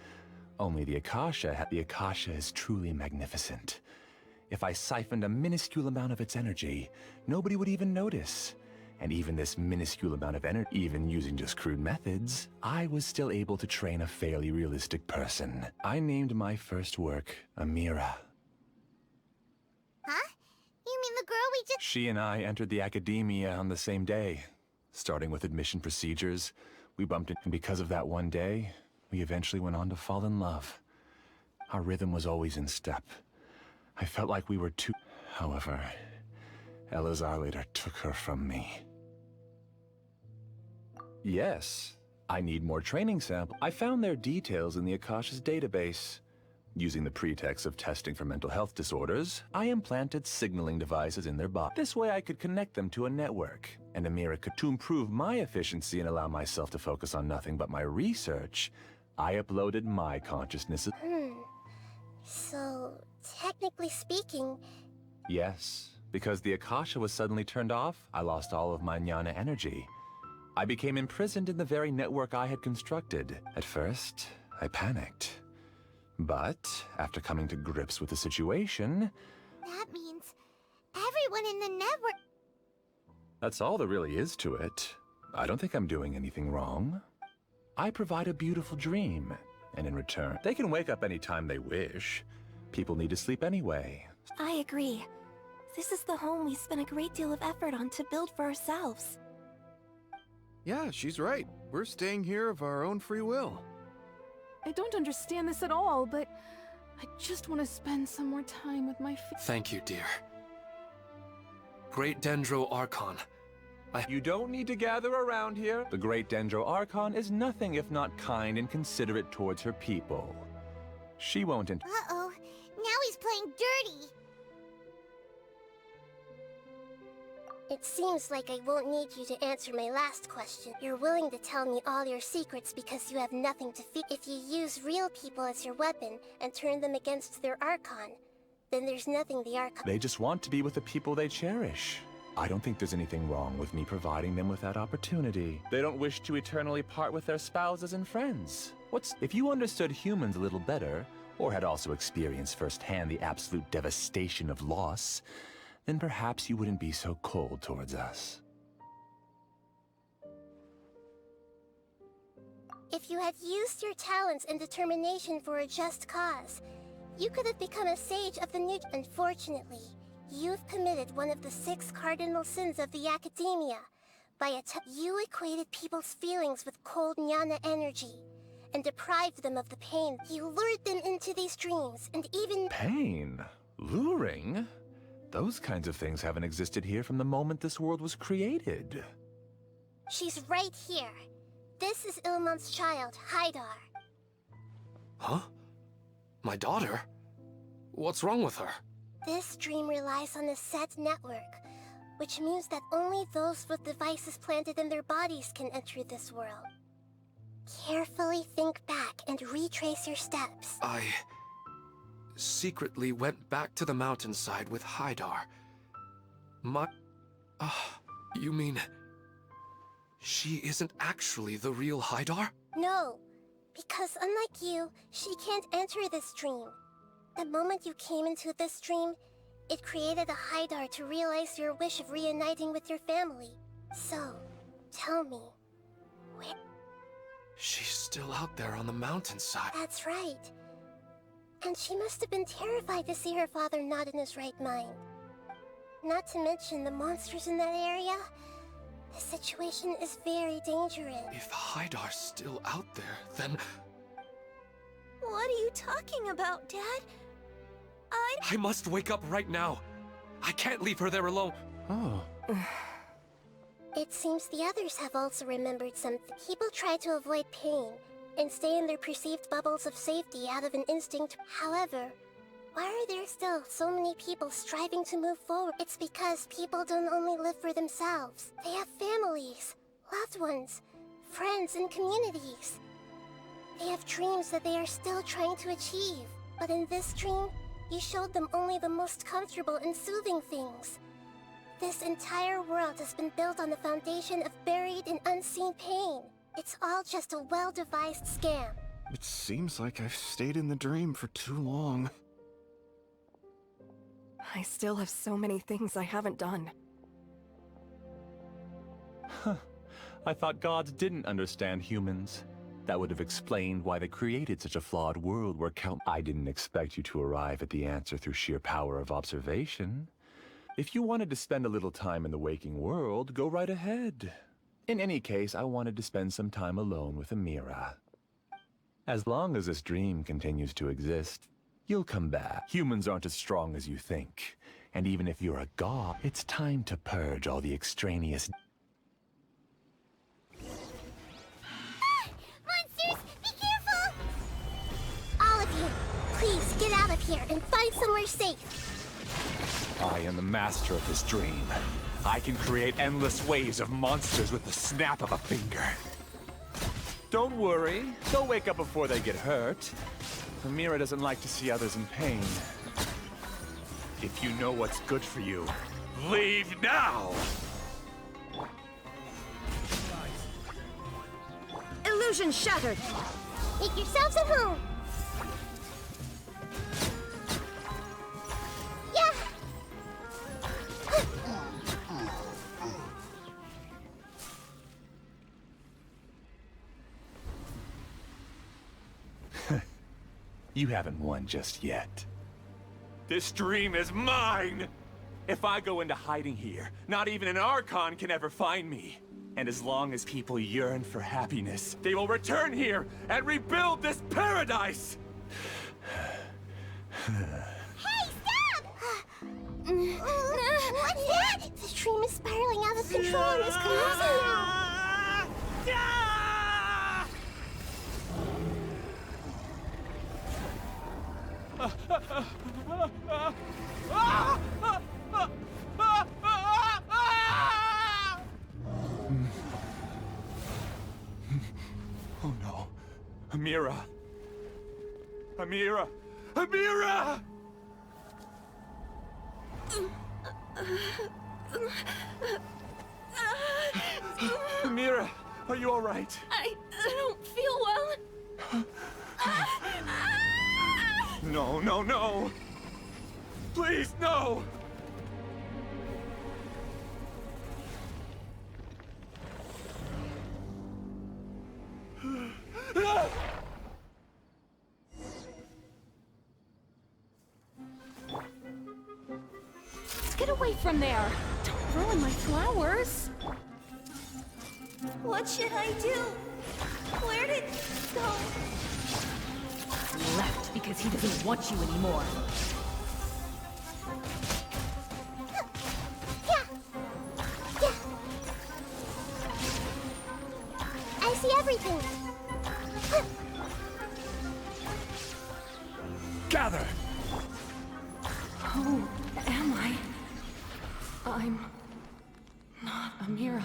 Only the Akasha is truly magnificent. If I siphoned a minuscule amount of its energy, nobody would even notice. And even this minuscule amount of energy, even using just crude methods, I was still able to train a fairly realistic person. I named my first work Amira. Huh? You mean the girl we just... She and I entered the academia on the same day. Starting with admission procedures, we bumped in, and because of that one day, we eventually went on to fall in love. Our rhythm was always in step. I felt like we were two... However, Elazar later took her from me. Yes, I need more training samples. I found their details in the Akasha's database. Using the pretext of testing for mental health disorders, I implanted signaling devices in their body. This way I could connect them to a network, and Amira could. To improve my efficiency and allow myself to focus on nothing but my research, I uploaded my consciousness. So, technically speaking... Yes, because the Akasha was suddenly turned off, I lost all of my jnana energy. I became imprisoned in the very network I had constructed. At first, I panicked. But, after coming to grips with the situation... That means everyone in the network... That's all there really is to it. I don't think I'm doing anything wrong. I provide a beautiful dream, and in return, they can wake up any time they wish. People need to sleep anyway. I agree. This is the home we spent a great deal of effort on to build for ourselves. Yeah, she's right. We're staying here of our own free will. I don't understand this at all, but I just want to spend some more time with my Thank you, dear. Great Dendro Archon. You don't need to gather around here. The Great Dendro Archon is nothing if not kind and considerate towards her people. She won't Uh-oh. Now he's playing dirty. It seems like I won't need you to answer my last question. You're willing to tell me all your secrets because you have nothing to fear. If you use real people as your weapon and turn them against their Archon, then there's nothing the Archon... They just want to be with the people they cherish. I don't think there's anything wrong with me providing them with that opportunity. They don't wish to eternally part with their spouses and friends. If you understood humans a little better, or had also experienced firsthand the absolute devastation of loss, then perhaps you wouldn't be so cold towards us. If you had used your talents and determination for a just cause, you could have become a sage of the new... Unfortunately, you've committed one of the 6 cardinal sins of the Academia. You equated people's feelings with cold jnana energy, and deprived them of the pain. You lured them into these dreams, and even... Pain? Luring? Those kinds of things haven't existed here from the moment this world was created. She's right here. This is Ilmon's child, Haidar. Huh? My daughter? What's wrong with her? This dream relies on a set network, which means that only those with devices planted in their bodies can enter this world. Carefully think back and retrace your steps. I secretly went back to the mountainside with Haidar. You mean... she isn't actually the real Haidar? No, because unlike you, she can't enter this dream. The moment you came into this dream, it created a Haidar to realize your wish of reuniting with your family. So, tell me, where... She's still out there on the mountainside. That's right. And she must have been terrified to see her father not in his right mind. Not to mention the monsters in that area. The situation is very dangerous. If Haidar's still out there, then... What are you talking about, Dad? I must wake up right now. I can't leave her there alone. Oh. It seems the others have also remembered something. People try to avoid pain and stay in their perceived bubbles of safety out of an instinct. However, why are there still so many people striving to move forward? It's because people don't only live for themselves. They have families, loved ones, friends, and communities. They have dreams that they are still trying to achieve. But in this dream, you showed them only the most comfortable and soothing things. This entire world has been built on the foundation of buried and unseen pain. It's all just a well-devised scam. It seems like I've stayed in the dream for too long. I still have so many things I haven't done. Huh. I thought gods didn't understand humans. That would have explained why they created such a flawed world where I didn't expect you to arrive at the answer through sheer power of observation. If you wanted to spend a little time in the waking world, go right ahead. In any case, I wanted to spend some time alone with Amira. As long as this dream continues to exist, you'll come back. Humans aren't as strong as you think. And even if you're a god, it's time to purge all the extraneous... Monsters, be careful! All of you, please get out of here and find somewhere safe. I am the master of this dream. I can create endless waves of monsters with the snap of a finger. Don't worry, they'll wake up before they get hurt. Amira doesn't like to see others in pain. If you know what's good for you, leave now! Illusion shattered! Make yourselves at home! Yeah! You haven't won just yet. This dream is mine! If I go into hiding here, not even an Archon can ever find me. And as long as people yearn for happiness, they will return here and rebuild this paradise! Hey, stop! What's that? The dream is spiraling out of control and is collapsing now. Oh no. Amira! Amira! Amira! Amira, are you alright? I don't feel well. No, no, no! Please, no! Let's get away from there. Don't ruin my flowers. What should I do? Where did he go? Left because he doesn't want you anymore. I see everything. Gather! Who am I? I'm not Amira.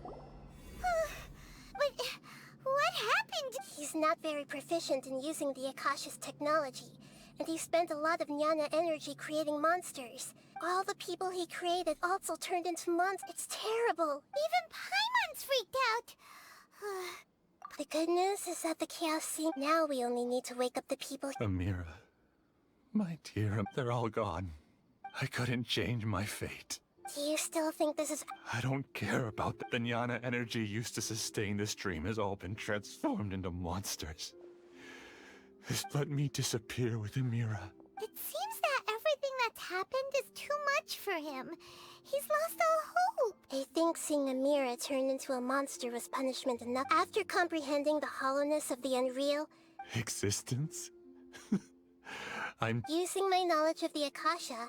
But what happened? He's not very proficient in using the Akasha's technology, and he spent a lot of Jnana energy creating monsters. All the people he created also turned into monsters. It's terrible. Even Paimon's freaked out. The good news is that the chaos seems... Now we only need to wake up the people... Amira. My dear, they're all gone. I couldn't change my fate. Do you still think this is... I don't care about the Jnana energy used to sustain this dream has all been transformed into monsters. Just let me disappear with Amira. It seems that everything that's happened is too much for him. He's lost all hope. I think seeing Amira turn into a monster was punishment enough. After comprehending the hollowness of the unreal... Existence? I'm... Using my knowledge of the Akasha,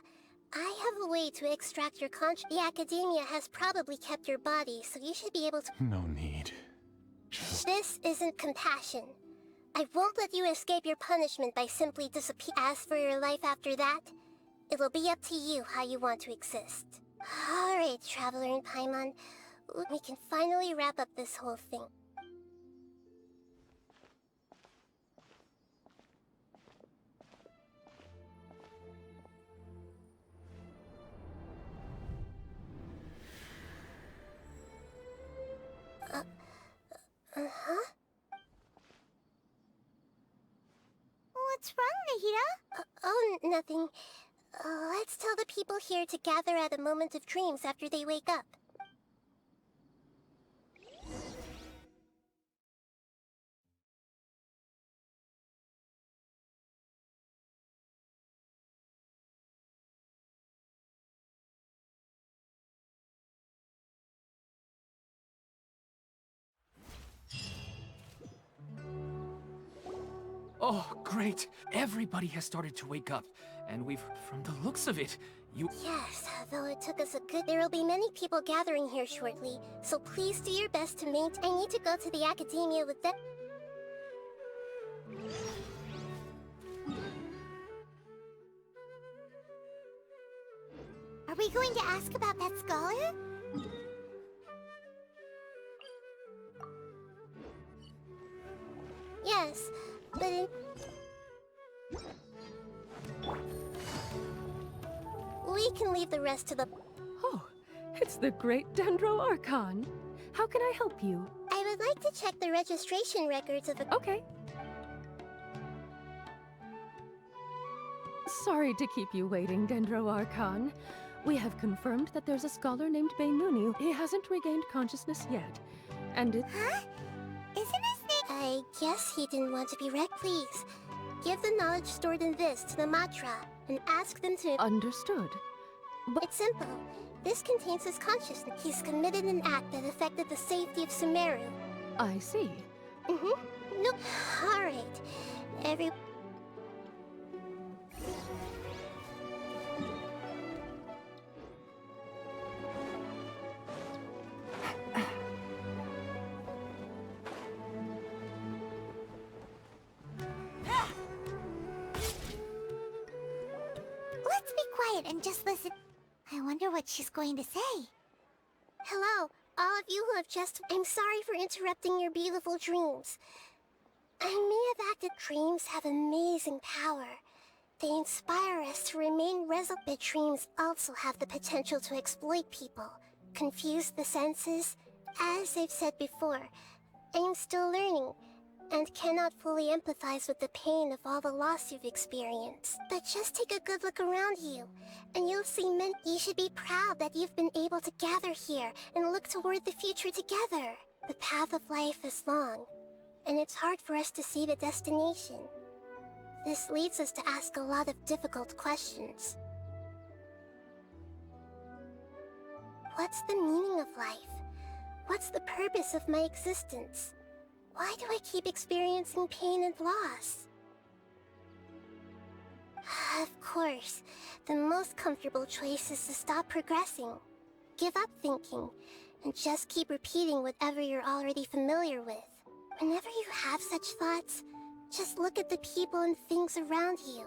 I have a way to extract your conscience. The Academia has probably kept your body, so you should be able to... No need. Just... This isn't compassion. I won't let you escape your punishment by simply disappearing. As for your life after that, it'll be up to you how you want to exist. Alright, Traveler and Paimon. We can finally wrap up this whole thing. Uh-huh? What's wrong, Nahida? Oh, nothing. Let's tell the people here to gather at a moment of dreams after they wake up. Oh, great! Everybody has started to wake up, and from the looks of it, Yes, though it took us a good... There will be many people gathering here shortly, so please do your best to maintain... I need to go to the Academia with them. Are we going to ask about that scholar? Yes, but we can leave the rest to the... Oh, it's the great Dendro Archon. How can I help you? I would like to check the registration records of the... Okay. Sorry to keep you waiting, Dendro Archon. We have confirmed that there's a scholar named Beinunu. He hasn't regained consciousness yet. And it... Huh? Isn't his name... I guess he didn't want to be wrecked. Please, give the knowledge stored in this to the Matra, and ask them to... Understood. But... It's simple. This contains his consciousness. He's committed an act that affected the safety of Sumeru. I see. Mm-hmm. No. Alright. quiet and just listen. I wonder what she's going to say. Hello, all of you who have just... I'm sorry for interrupting your beautiful dreams. I may have acted... Dreams have amazing power. They inspire us to remain resolute. But dreams also have the potential to exploit people, confuse the senses. As I've said before, I'm still learning, and cannot fully empathize with the pain of all the loss you've experienced. But just take a good look around you, and you'll see men. You should be proud that you've been able to gather here and look toward the future together. The path of life is long, and it's hard for us to see the destination. This leads us to ask a lot of difficult questions. What's the meaning of life? What's the purpose of my existence? Why do I keep experiencing pain and loss? Of course, the most comfortable choice is to stop progressing. Give up thinking, and just keep repeating whatever you're already familiar with. Whenever you have such thoughts, just look at the people and things around you.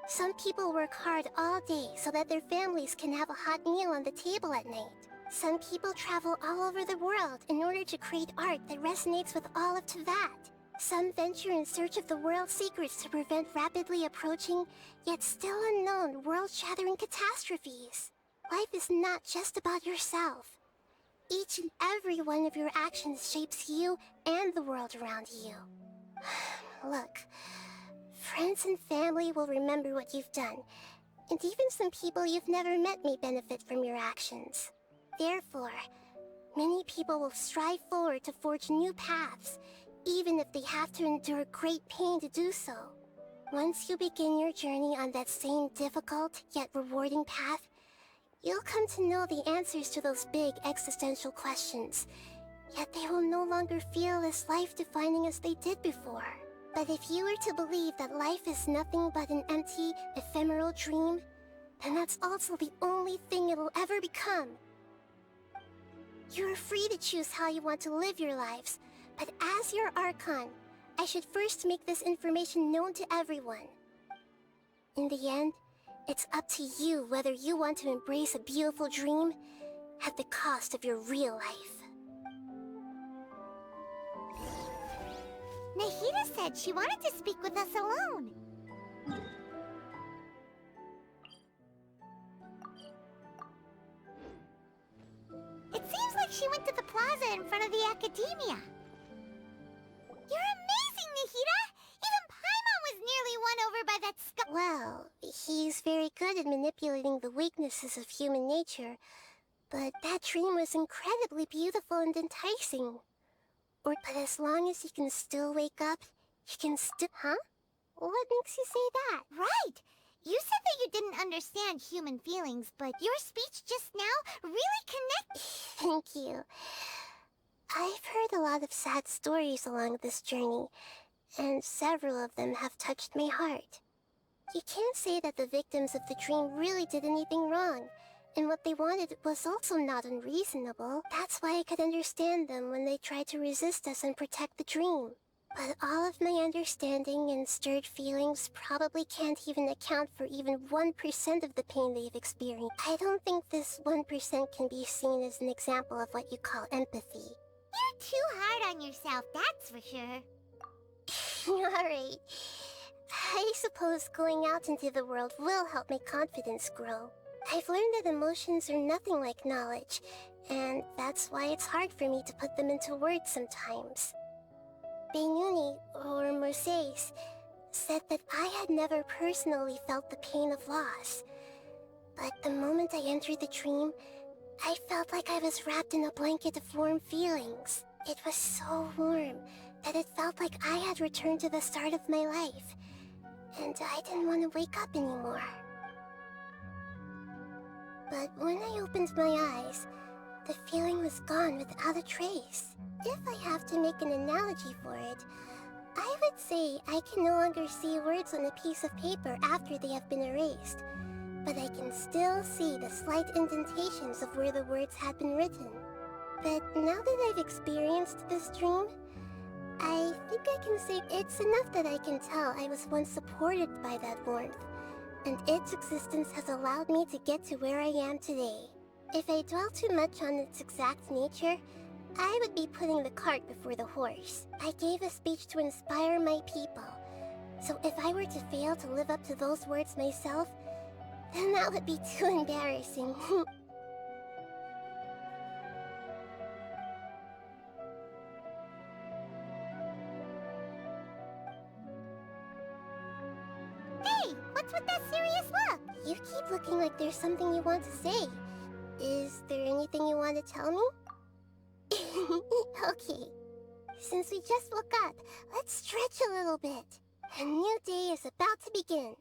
Some people work hard all day so that their families can have a hot meal on the table at night. Some people travel all over the world in order to create art that resonates with all of Teyvat. Some venture in search of the world's secrets to prevent rapidly approaching, yet still unknown, world-shattering catastrophes. Life is not just about yourself. Each and every one of your actions shapes you and the world around you. Look, friends and family will remember what you've done, and even some people you've never met may benefit from your actions. Therefore, many people will strive forward to forge new paths, even if they have to endure great pain to do so. Once you begin your journey on that same difficult yet rewarding path, you'll come to know the answers to those big existential questions, yet they will no longer feel as life-defining as they did before. But if you were to believe that life is nothing but an empty, ephemeral dream, then that's also the only thing it'll ever become. You're free to choose how you want to live your lives, but as your Archon, I should first make this information known to everyone. In the end, it's up to you whether you want to embrace a beautiful dream at the cost of your real life. Nahida said she wanted to speak with us alone. It seems like she went to the plaza in front of the academia. You're amazing, Nahida! Even Paimon was nearly won over by that Well, he's very good at manipulating the weaknesses of human nature, but that dream was incredibly beautiful and enticing. But as long as he can still wake up, he can still... Huh? What makes you say that? Right! You said that you didn't understand human feelings, but your speech just now really connected. Thank you. I've heard a lot of sad stories along this journey, and several of them have touched my heart. You can't say that the victims of the dream really did anything wrong, and what they wanted was also not unreasonable. That's why I could understand them when they tried to resist us and protect the dream. But all of my understanding and stirred feelings probably can't even account for even 1% of the pain they've experienced. I don't think this 1% can be seen as an example of what you call empathy. You're too hard on yourself, that's for sure. Alright. I suppose going out into the world will help my confidence grow. I've learned that emotions are nothing like knowledge, and that's why it's hard for me to put them into words sometimes. Benuni, or Mercedes, said that I had never personally felt the pain of loss. But the moment I entered the dream, I felt like I was wrapped in a blanket of warm feelings. It was so warm that it felt like I had returned to the start of my life, and I didn't want to wake up anymore. But when I opened my eyes, the feeling was gone without a trace. If I have to make an analogy for it, I would say I can no longer see words on a piece of paper after they have been erased, but I can still see the slight indentations of where the words had been written. But now that I've experienced this dream, I think I can say it's enough that I can tell I was once supported by that warmth, and its existence has allowed me to get to where I am today. If I dwell too much on its exact nature, I would be putting the cart before the horse. I gave a speech to inspire my people, so if I were to fail to live up to those words myself, then that would be too embarrassing. Hey, what's with that serious look? You keep looking like there's something you want to say. Is there anything you want to tell me? Okay. Since we just woke up, let's stretch a little bit. A new day is about to begin.